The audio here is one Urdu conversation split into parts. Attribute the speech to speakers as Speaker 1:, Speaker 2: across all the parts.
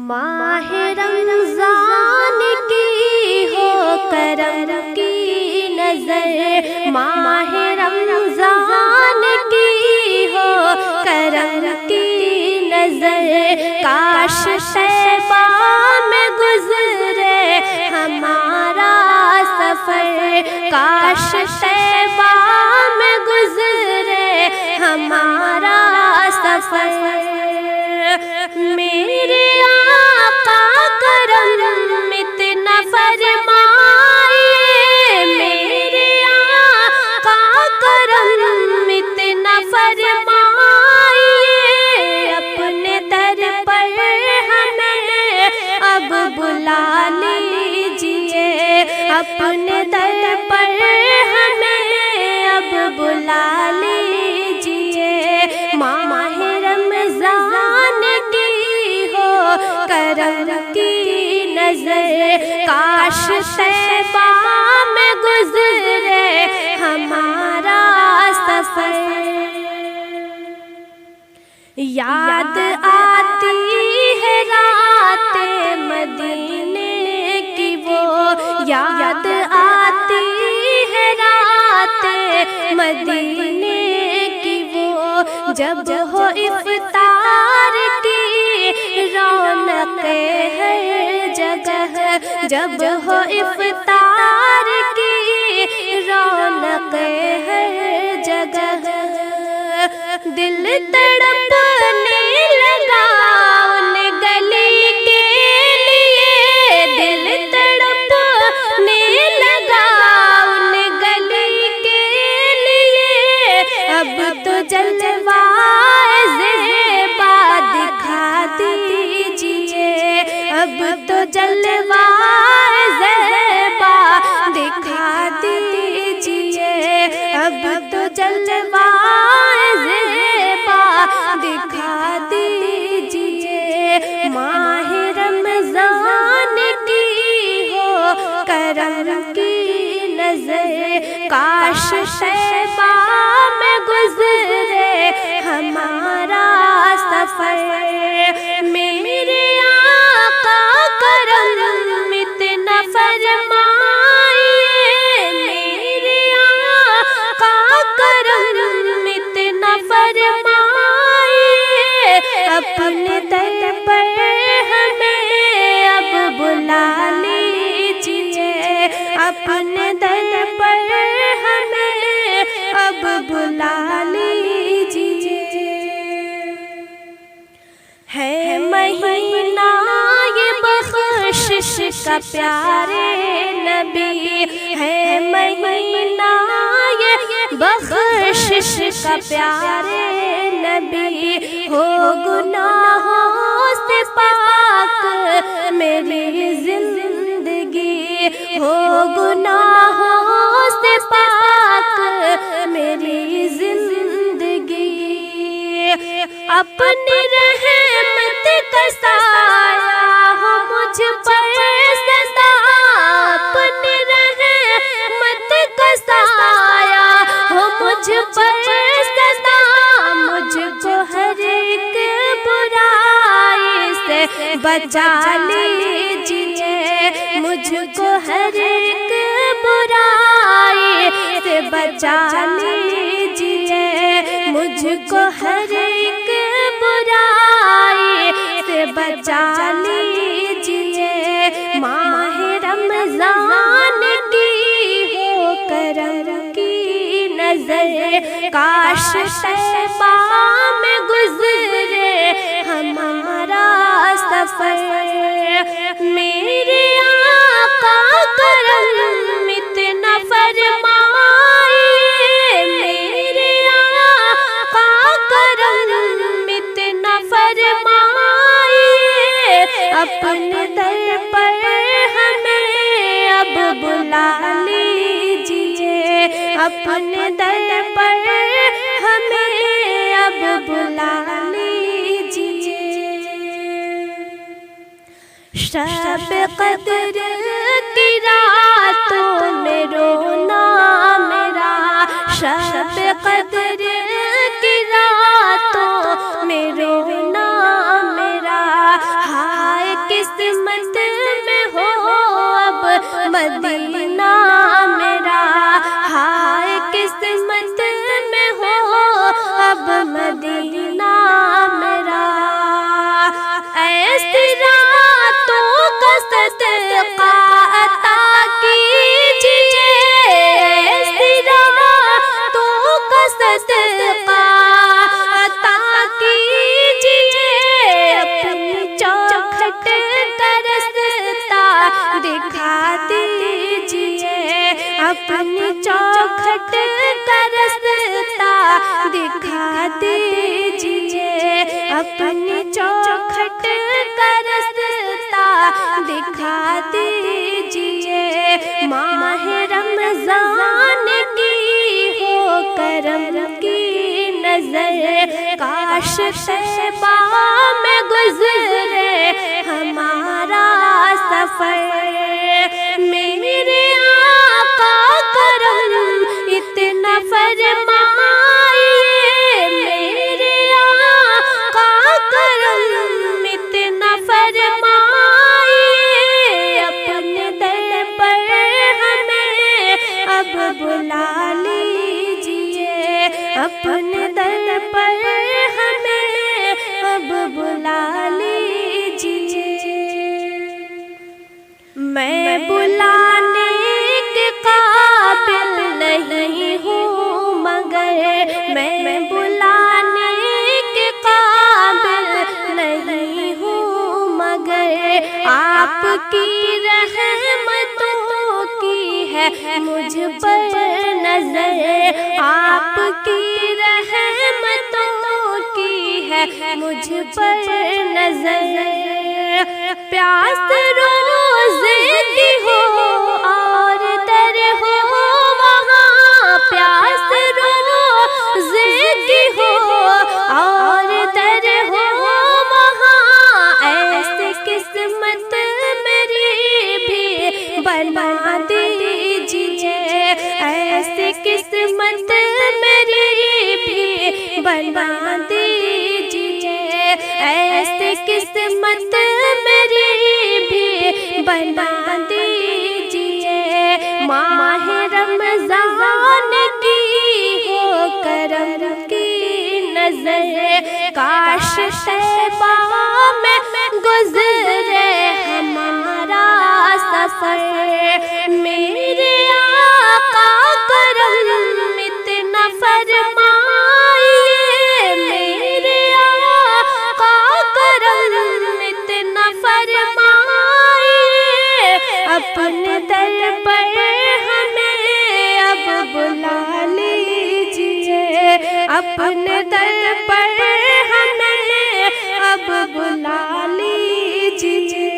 Speaker 1: ماہ رمضان کی ہو کرم کی نظر، ماہ رمضان کی ہو کرم کی نظر، کاش طیبہ میں گزرے ہمارا سفر، کاش طیبہ میں گزرے ہمارا سفر۔ میرے آقا کرم اتنا فرمائے، میرے آقا کرم اتنا فرمائے، اپنے در پر ہمیں اب بلا لیجئے، اپنے در پر ہمیں اب بلا لیجئے۔ ماہ رمضان کی ہو کرم کی نظر، کاش طیبہ میں گزرے ہمارا سفر۔ یاد آتی ہے رات مدینے کی وہ، یاد آتی ہے رات مدینے کی وہ، جب ہو افطار کی رونق ہر جگہ، جب ہو افطار کی رونق ہر جگہ، دل تڑپنے لگا ان گلی کے لیے، دل تڑپنے لگا ان گلی کے لیے، اب تو جلوہ زیبا دکھا دیجئے، اب تو جلوہ زیبا دکھا دیجئے، اب تو جلوہ زیبا دکھا دیجئے۔ ماہ رمضان کی ہو کرم کی نظر، کاش طیبہ میں گزرے ہمارا سفر۔ میرے آقا کرم اتنا فرمائے، میرے آقا کرم اتنا فرمائے، اپنے در پر ہمیں اب بلا لیجئے، اپنے در پر ہمیں اب بلا لیجئے۔ ہے مہینہ یہ بخشش کا پیارے نبی، ہے مہینہ یہ بخشش کا پیارے نبی، ہو گناہوں سے پاک میری زندگی، ہو گناہوں سے پاک میری زندگی، اپنی رحمت کا سایہ ہو مجھ پر سدا، اپنی رحمت کا سایہ ہو مجھ پر سدا، مجھ کو ہر ایک برائی سے بچا لیجئے، مجھ کو ہر ایک برائی سے بچا لیجئے، مجھ کو ہر ایک برائی سے بچا لیجئے۔ ماہ رمضان کی ہو کرم کی نظر، کاش طیبہ میں گزرے ہمارا سفر۔ میرے آقا کرم اتنا فرمائے، میرے آقا کرم اتنا فرمائے، اپنے در پر ہمیں اب بلا لیجئے، اپنے در پر ہمیں اب بلا لیجئے۔ شب قدر کی راتوں میں رونا میرا، شب قدر کی راتوں میں رونا میرا، ہائے مدینہ میرا، ہائے قسمت میں ہو اب مدینہ میرا، ایسی راتوں کا صدقہ عطا کیجئے، ایسی راتوں کا صدقہ عطا کیجئے، اپنی چوکھٹ کا رستہ دکھا دیجئے، اپنی چوکھٹ کا رستہ دکھا دیجئے، اپنی چوکھٹ کا رستہ دکھا دیجئے، ماہ رمضان کی ہو کرم کی نظر، کاش طیبہ میں گزرے ہمارا سفر، میرے آقا کرم اتنا فرمائیے، میرے آقا کرم اتنا فرمائیے، اپنے در پر ہمیں اب بلا لیجئے، اپنے در پر ہمیں اب بلا لیجئے، میں بلانے کے قابل نہیں ہوں مگر، میں بلانے کے قابل نہیں ہوں مگر، آپ کی رحمتوں کی ہے مجھ پر نظر، آپ کی رحمتوں کی ہے مجھ پر نظر، پیاس روزے کی ہو اور در ہو وہاں، پیاس روزے کی ہو اور در ہو وہاں، ایسی قسمت میری بھی بنا دیجئے، ایسی قسمت میری بھی بنا دیجئے، ایسی قسمت میری بھی بنا دیجئے، ماہ رمضان کی ہو کرم کی نظر، کاش طیبہ میں گزرے ہمارا سفر، میرے آقا کرم اتنا فرمائیے، میرے آقا کرم اتنا فرمائیے، اپنے در پر ہمیں اب بلا لیجئے، اپنے در پر ہمیں اب بلا لیجئے،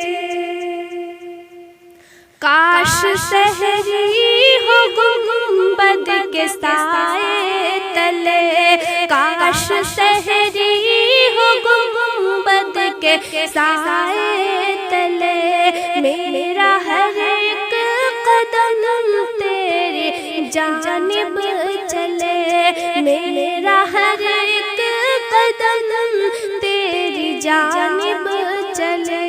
Speaker 1: کاش سحری ہو گنبد کے سائے تلے، کاش سحری ہو گنبد کے سائے تلے، میرا ہر ایک قدم تیری جانب چلے، میرا ہر ایک قدم تیری جانب چلے،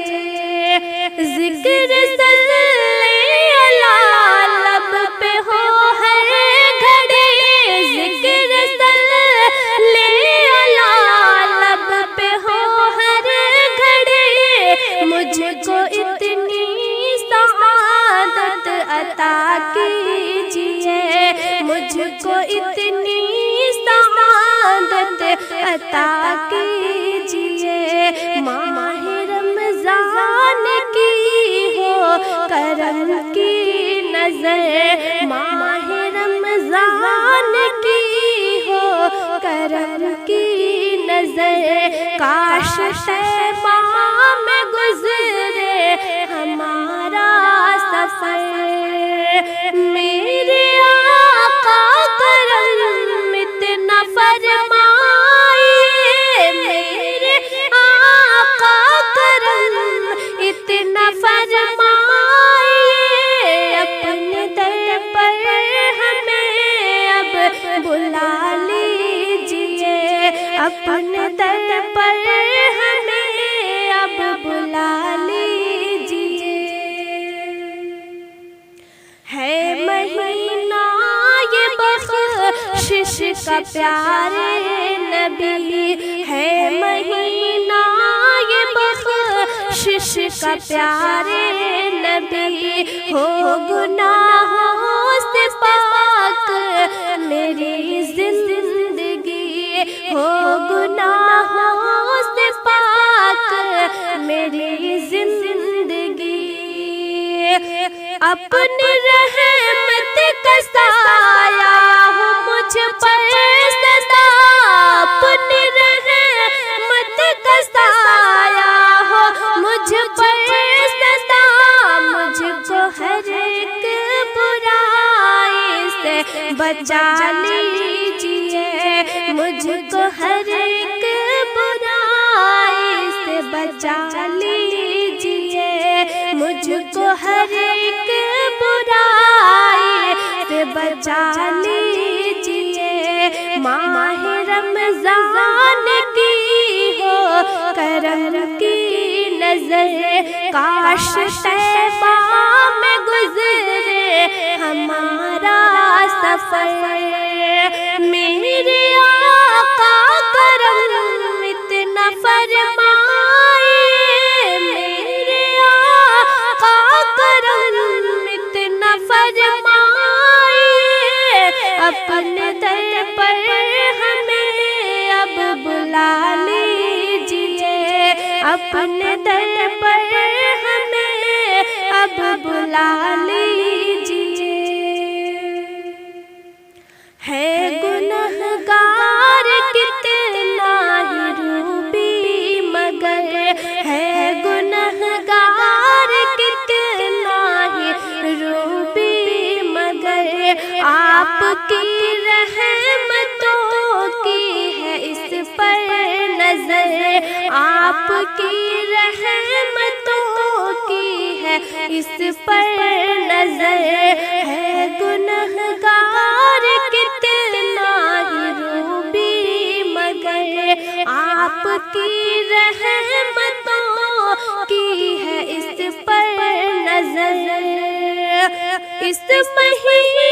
Speaker 1: ذکر صلی اللہ لب پہ ہو ہر گھڑی، ذکر صلی اللہ لب پہ ہو ہر گھڑی، مجھ کو اتنی سعادت عطا کیجئے، مجھ کو اتنی سعادت عطا کیجئے، ماہ رمضان کی ہو کرم کی نظر، ماہ رمضان کی ہو کرم کی نظر، کاش طیبہ میں گزرے ہمارا سفر، میرے آقا کرم اتنا فرمائیے، میرے آقا کرم اتنا فرمائیے، اپنے در پر ہمیں اب بلا لیجئے، اپنے در پر ہمیں اب بلا کا پیارے نبی ہے مہینہ یہ بخشش کا پیارے نبی ہو گناہوں سے پاک میری زندگی ہو گناہوں سے پاک میری زندگی اپنی رحمت کا سایہ ہو مجھ پر سدا اپنی رحمت کا سایہ ہو مجھ پر سدا مجھ کو ہر ایک برائی سے بچا لیجیے مجھ کو ہر ایک برائی سے بچا لیجیے مجھ کو ہر ایک برائی سے بچا لیجیے ماہ رمضان کی ہو کرم کی نظر کاش طیبہ میں گزرے ہمارا سفر میرے آقا کرم اتنا فرمائے میرے آقا کرم اتنا فرمائے اپنے در پر ہمیں اب بلا لیجیے اپنے در پر ہمیں اب بلا لیجیے ہے گنہگار کتنا ہی روبی مگر ہے گنہگار کتنا ہی روبی مگر آپ کی رحمتوں کی ہے اس پر نظر آپ کی رحمتوں کی ہے اس پر نظر ہے گنہگار کتنا ہی روبی مگر آپ کی رحمتوں کی ہے اس پر نظر اس مہینے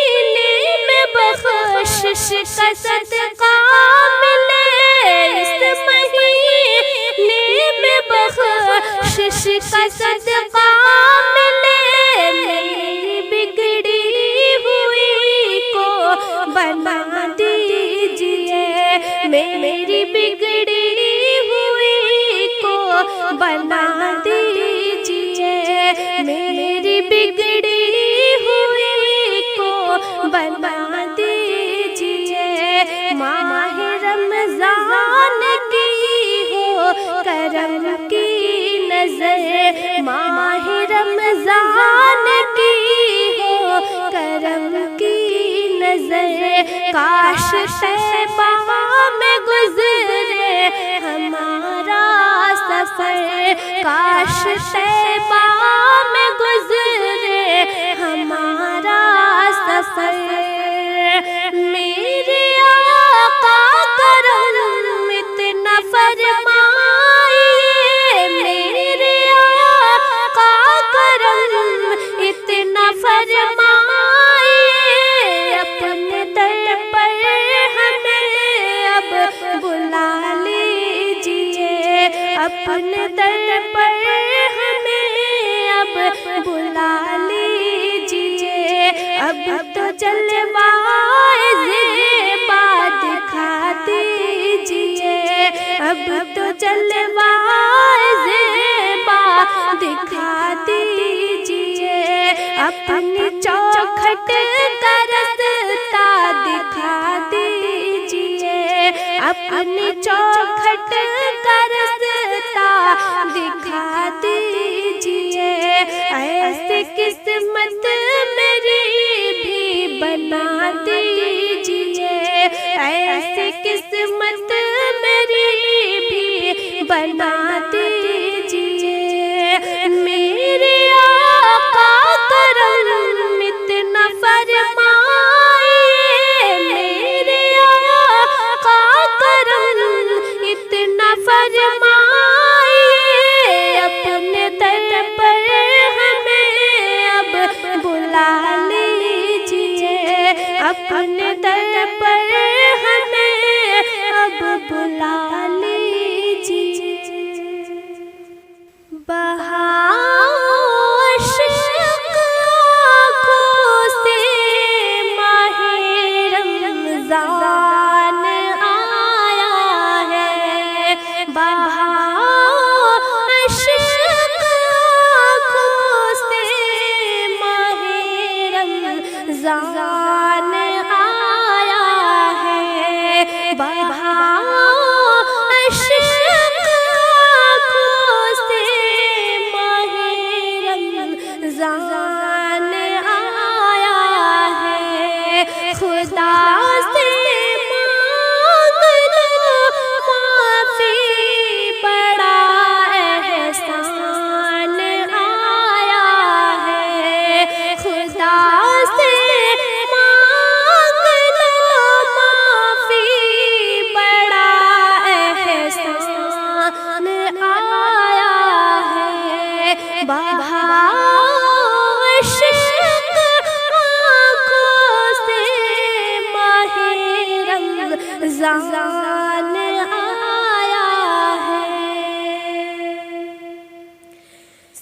Speaker 1: میں بخشش کا صدقہ ملے اس مہینے میں بخشش کا صدقہ ملے میری بگڑی ہوئی کو بنا دیجیے میری بگڑی ہوئی کو بنا دیجیے میری بگڑی ہوئی کو بنا دیجیے ماہ رمضان کی ہو کرم کی نظر ماہ رمضان کی ہو کرم کی نظر کاش طیبہ میں گزرے ہمارا سفر کاش طیبہ میں گزرے ہمارا سفر میرے آقا کرم اتنا فرمائے میرے آقا کرم اتنا فرمائے اپنے در پر ہمیں اب بلا لیجیے اپنے در پر ہمیں اب بلا لیجیے اب تو جلوائے زیبا دکھا دیجیے اب تو جلوائے زیبا دکھا دیجیے اپنی چوکھٹ کا رستہ دکھا دیجیے اپنی چوکھٹ کا رستہ دکھا دیجیے ایسے قسمت میری بھی بنا دیجیے ایسے قسمت میری بھی بنا دیجیے میرے آقا کرم اتنا فرمائے میرے آقا کرم اتنا فرمائے اپنے در پر ہمیں اب بلا لیجیے اپنے در پر ہمیں عشق آنکھوں سے ماہ رمضان آیا ہے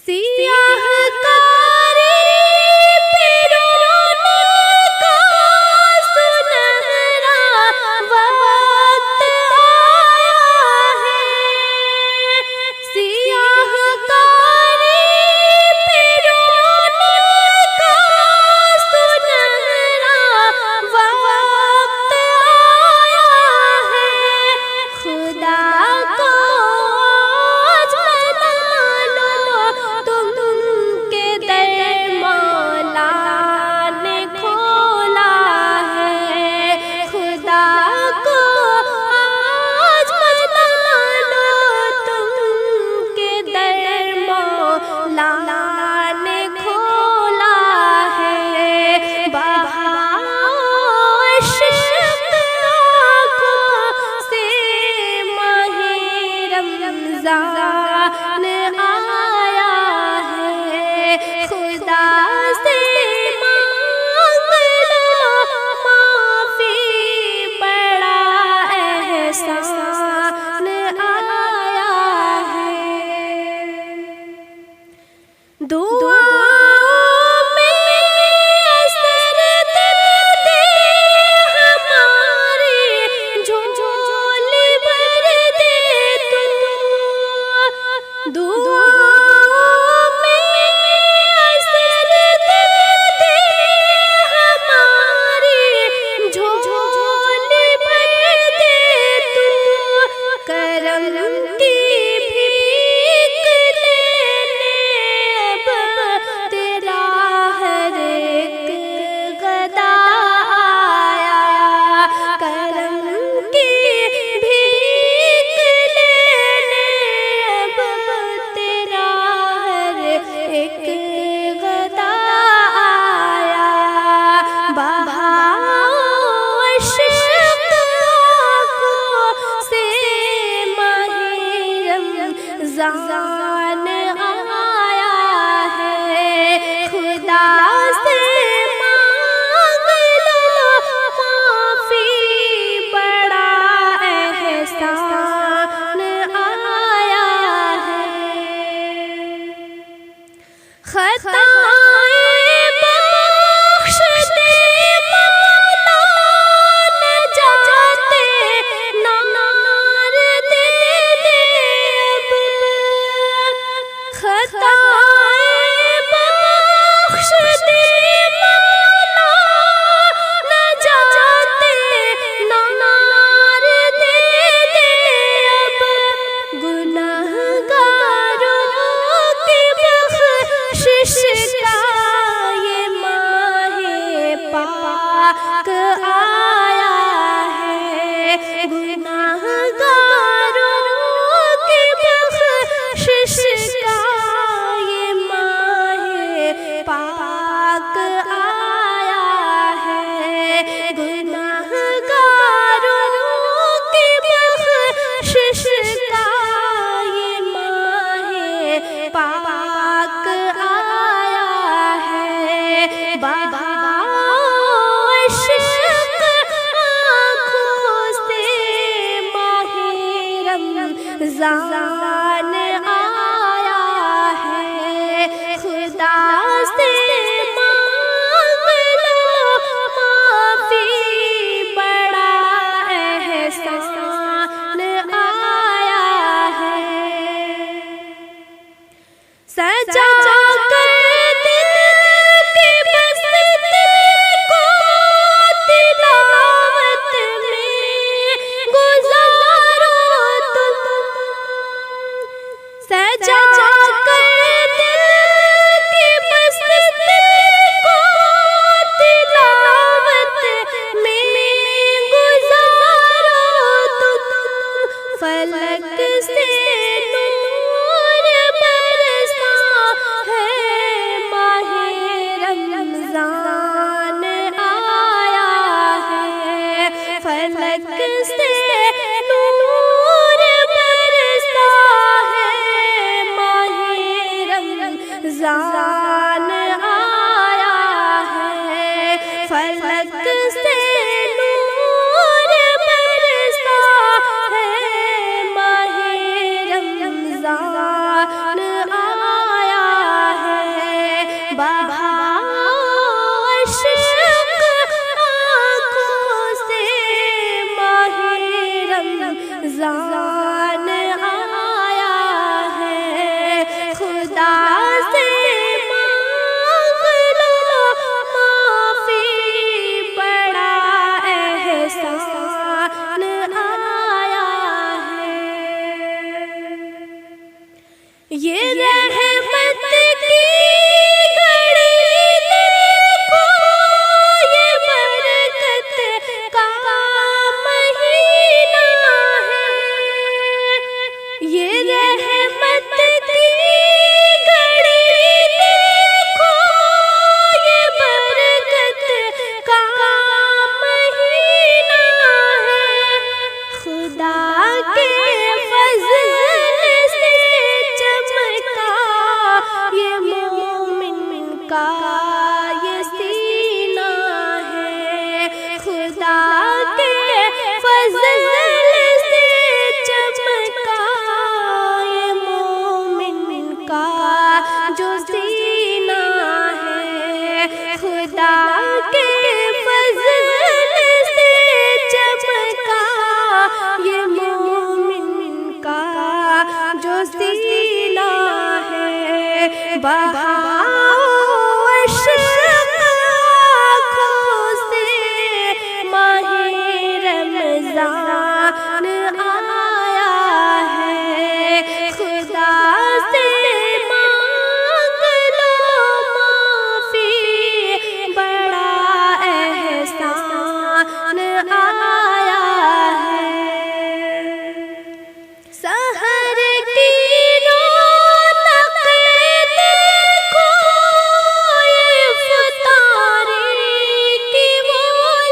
Speaker 1: سیاہ کاری پہ رونق کا سنہرا وقت آیا ہے سیاہ کاری پہ رونق کا سنہرا وقت آیا ہے خدا کو آج منا لو تم کے در مولا نے کھولا ہے خدا کو آج منا لو تم کے در مولا نے کھولا ہے عشق آنکھوں سے ماہ رمضان آیا ہے خدا سے مانگ لو معافی بڑا احسان آیا ہے دعا میں اثر دے ہماری جھولی بھر دے تو دعا میں اثر دے ہماری جھولی بھر دے تو کرم کی بھیک لینے اب تیرا ہر ایک گدا آیا کرم کی بھیک لینے اب تیرا ہر ایک گدا آیا عشق آنکھوں سے ماہ رمضان آیا ہے خدا سے مانگ لو معافی بڑا احسان آیا ہے خطائیں بخش دے مولا نجات نار دے دے اب خطائیں بخش دے مولا نجات نار دے دے اب گنہگاروں کی بخشش کا یہ ماہ پاک آیا ہے گنہگاروں کی بخشش کا یہ ماہ پاک آیا ہے گنہگاروں کی بخشش کا یہ ماہ پاک آیا ہے عشق آنکھوں سے ماہ رمضان آیا ہے خدا سے مانگ لو معافی بڑا احسان آیا ہے سجا کر دل کی بستی کو تلاوت میں گزارو تم سجا کر دل کی بستی کو تلاوت میں گزارو تم فلک سے نور برسا رمضان آیا ہے، فلک سے نور برسا ہے، ماہ رمضان آیا ہے، بہار عشق آنکھوں سے ماہ رمضان آیا ہے، خدا سے مانگ لو معافی، بڑا احسان آیا ہے، یہ رحمت کی گھڑی دیکھو، یہ برکت کا مہینہ ہے، یہ رحمت کی گھڑی دیکھو، یہ برکت کا مہینہ ہے، خدا کے فضل سے چمکا یہ مومن کا یہ سینہ ہے، خدا کے فضل سے چمکا یہ مومن کا جو سینہ ہے، خدا کے فضل سے چمکا یہ مومن کا جو سینہ ہے، بہار عشق آنکھوں سے ماہ رمضان آیا ہے، خدا سے مانگ لو معافی، بڑا احسان آیا ہے، سحر کی رونق دیکھو، افطاری کی وہ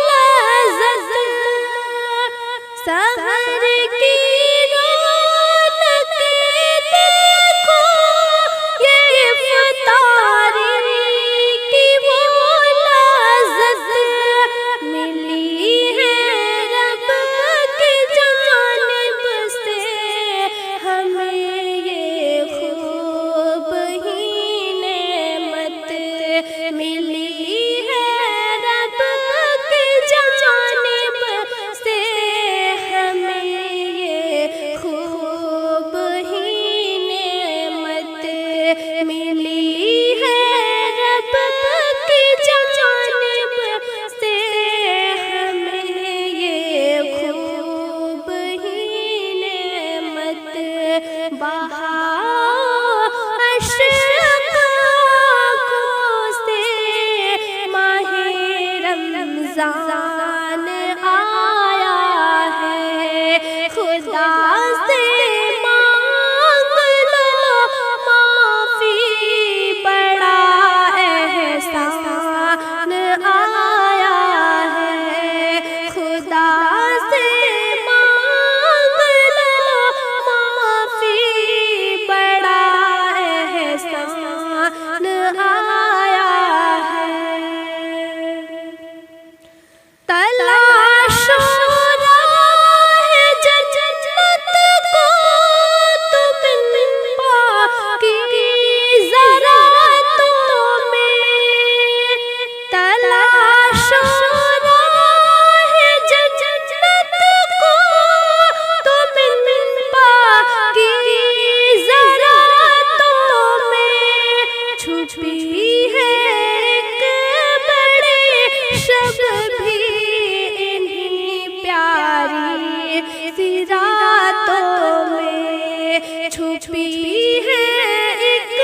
Speaker 1: لذت، سحر کی رونق دیکھو، یہ افطاری کی وہ لذت، ملی ہے رب کی جانب سے ہمیں یہ خوب ہی نعمت، ملی ہے رب کی جانب سے ہمیں یہ خوب ہی نعمت، ملی ہے رب کی جانب سے ہمیں یہ خوب ہی نعمت، بہار عشق آنکھوں سے ماہ رمضان آیا ہے، خدا سے مانگ لو معافی، بڑا احسان آیا ہے، خدا سے مانگ لو معافی، بڑا احسان آیا ہے، تلاش راہ جنت کو تم پاکی زرعتوں میں، تلاش راہ جنت کو تم پاکی زرعتوں میں، چھپی ہے ایک بڑی شب بھی انہی پیاری راتوں میں، چھپی ہے ایک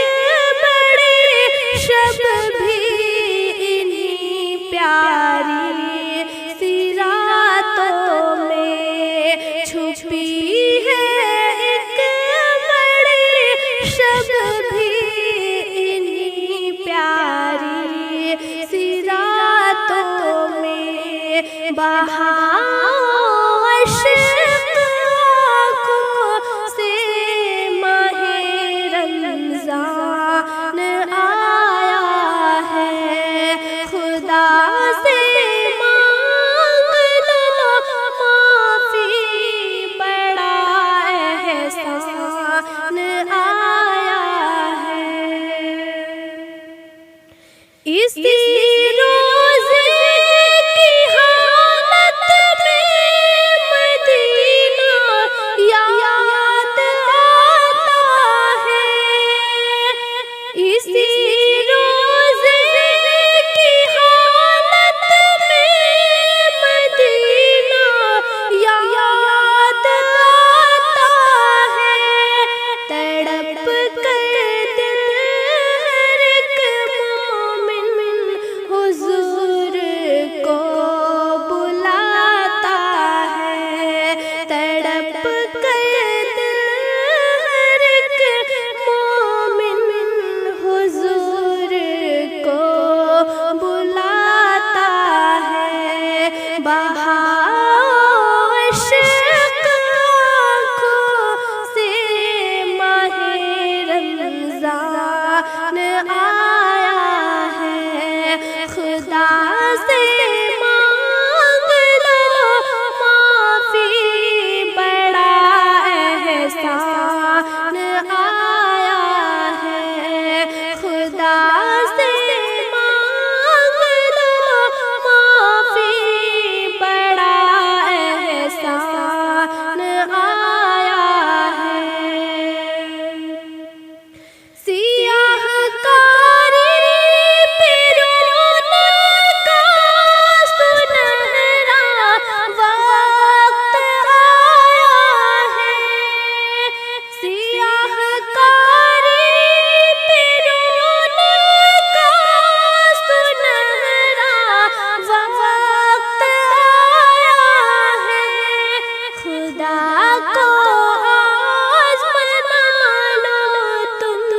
Speaker 1: بڑی شب بھی انہی پیاری راتوں میں، چھپی ہے ایک بڑی شب بھی انہی پیاری اسی روزے کی حالت میں مدینہ یاد آتا ہے، اسی روزے کی حالت میں مدینہ یاد آتا ہے، تڑپ کر دل ہر ایک مومن حضور کو بلاتا ہے، تڑپ کر دل ہر ایک مومن حضور کو بلاتا ہے، عشق آنکھوں سے ماہ رمضان آیا ہے، خدا سے مانگ لو معافی، بڑا احسان آیا ہے، خدا سے مانگ لو معافی، بڑا احسان آیا ہے۔ سیاہ کاری پہ رونق کا سنہرا وقت آیا ہے، سیاہ کاری پہ رونق کا سنہرا وقت آیا ہے، خدا کو آزما لو تم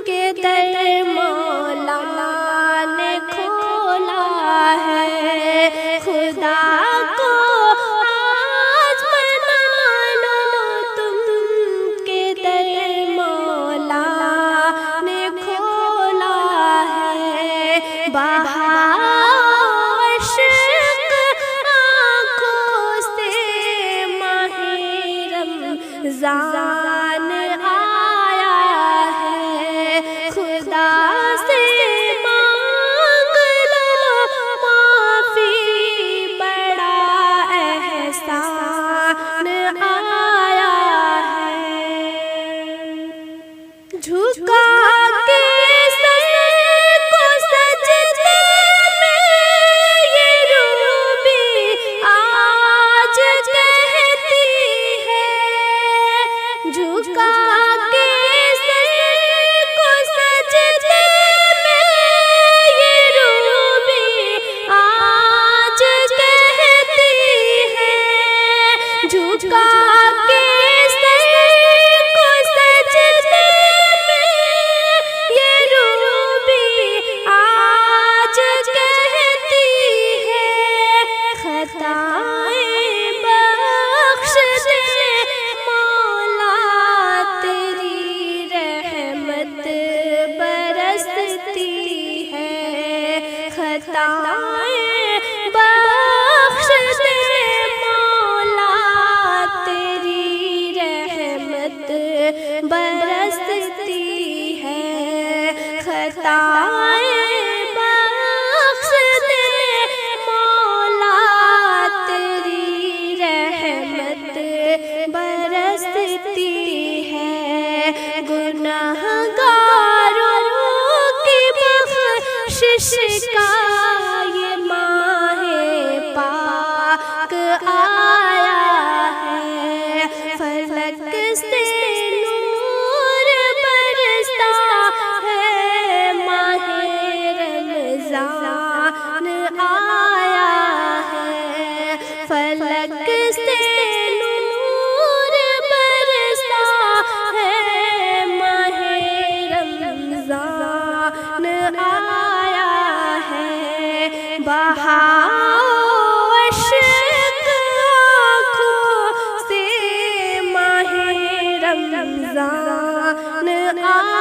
Speaker 1: کہ در مولا نے کھولا ہے، خدا کو آزما لو تم کہ در مولا نے کھولا ہے، عشق آنکھوں سے ماہ رمضان آیا ہے، خدا سے مانگ لو معافی، بڑا احسان آیا ہے، جھکا کے سر کو سجدے میں یہ روبی آج کہتی ہے، جھکا کے سر کو سجدے میں یہ روبی آج کہتی ہے، جھکا کے سر کو سجدے میں یہ روبی آج کہتی ہے، خطائیں بخش دے مولا، تیری رحمت برستی ہے، خطائیں بخش دے مولا، تیری رحمت برستی ہے، خطائیں بخش دے مولا، تیری رحمت برستی ہے، گنہگاروں کی بخشش کا یہ ماہ پاک آیا ہے، فلک سے نور برستا ہے، ماہ رمضان آیا ہے، فلک سے نور برستا ہے، ماہ رمضان آیا ہے، عشق آنکھوں سے ماہ رمضان آیا